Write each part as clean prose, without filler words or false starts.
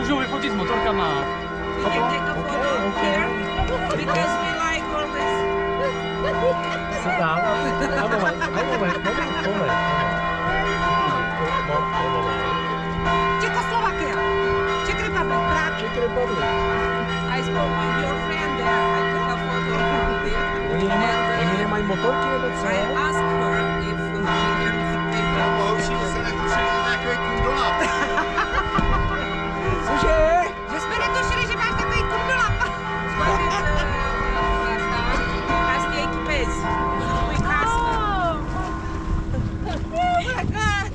můžou vyfotit s motorkama. We can take a photo here because we like all this. Sit down. Moment. Czechoslovakia. Czech Republic. Prague. Czech Republic. I spoke with your friend there. I took a photo from there. Oni nemají motorky nebo co? I asked her if we can take a Cože? Že jsme netušili, že máš takový kundulap. Kastějky pes. Tvůj kaska. Oh my god.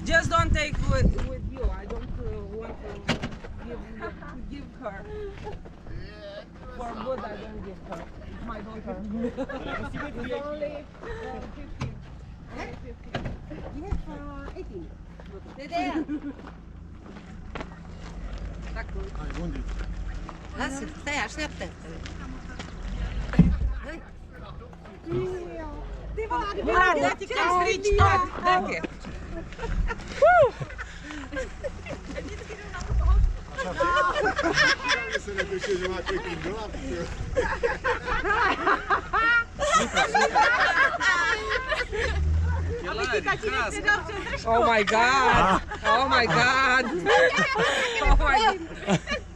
Just don't take with you. I don't want to give her. For good, I don't give her. It's my daughter. It's only 15. Yes, 18. Dede. Takový. Zase, stai, așteaptă. Vlad, dă-te că-mi strici tot. Dă-te. Se ne duce jumătate cu dulap. Oh my god! Oh my god! Oh my god!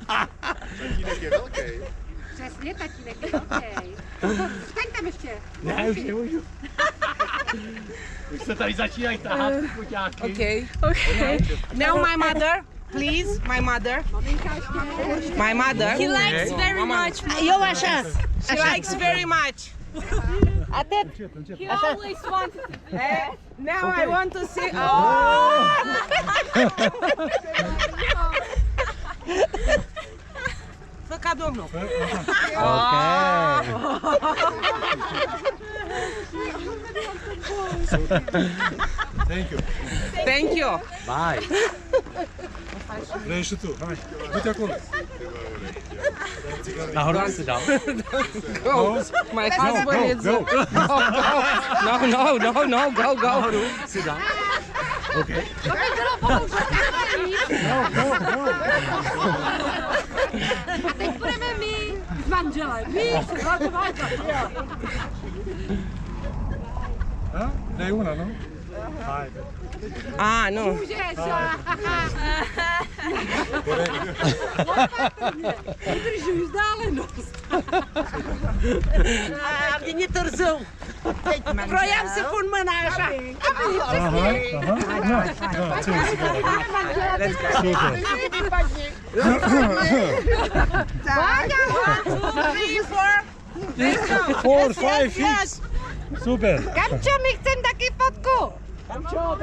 Tatínek je velký. Přesně, tatínek je velký. Staň tam ještě. Ne, už nemůžu. Už se tady začínají tahat kuťáky. Okay. Now my mother, please, my mother. My mother. He likes very much. Eu așa. She likes very much. Atât. He always wanted to. Now I want to see. Oh! Fă ca domnul. Ok. Thank you. Thank you. Bye. Vrei și tu, hai. Du-te acolo. Nahoru si dám. Go. My husband is. Go. No. Go. Nahoru si dám. Ok. A teď budeme my s manželem. My se zlatová. Dai una, no? Hai. Ah, nu. Můžeš. Udržuj vzdálenost. A vine târziu. Vroiam să pun mâna așa. Aha. Da, ține Super. 4, 5, 6. Super. Kamčo, my chcem taky fotku. Kamčo,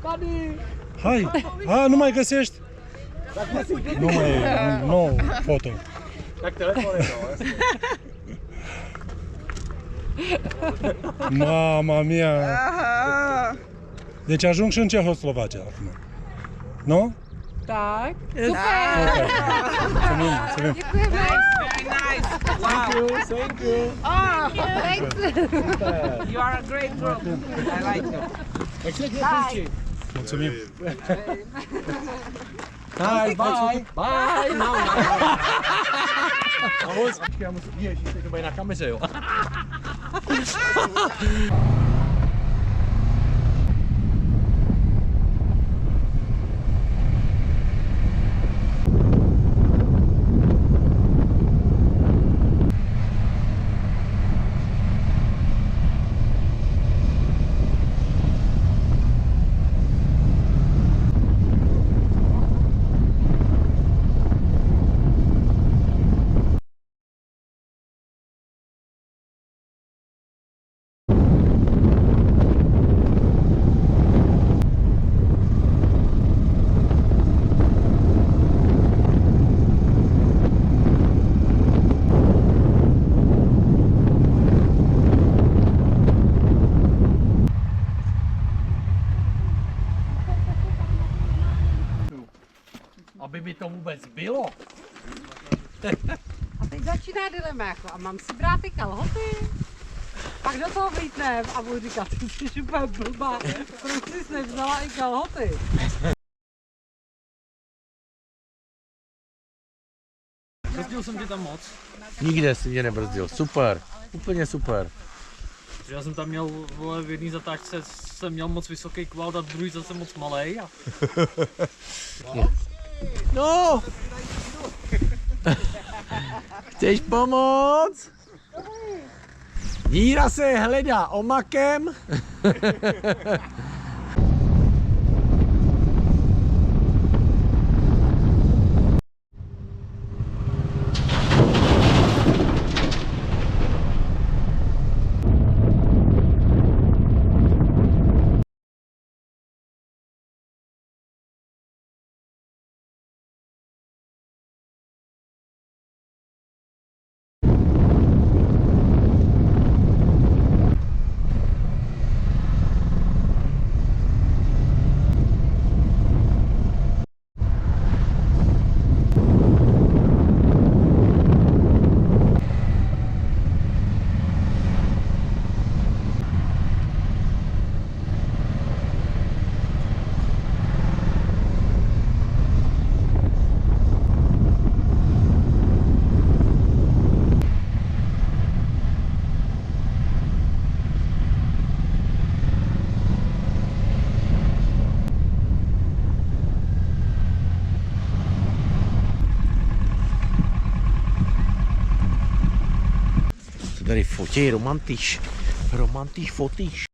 tady. Hai. Nu mai găsești? Nu mai e. Nu, foto. Tak telefonem, no. Mama mia. Deci ajung și în Cehoslovacia acum. Nu? Tak. Super. Mulțumim. Very nice. Wow. Thank you. Oh, you are a great group. I like you. Excelente. Mulțumim. Hai, bye. Bye. No. Auzi? Am să fie și să mai na kamerze, jo. Aby mi to vůbec bylo. A teď začíná dilema jako, a mám si brát ty kalhoty? Pak do toho vlítne a budu říkat, ty jsi úplně blbá, proč jsi nevzala i kalhoty? Brzdil jsem tě tam moc. Nikde si mě nebrzdil, super, úplně super. Já jsem tam měl, vole, v jedné zatáčce jsem měl moc vysoký kvalt a v druhý zase moc malej. A... No! Chceš pomoct? Díra se hledá omakem. Tady fotí, romantiš fotíš.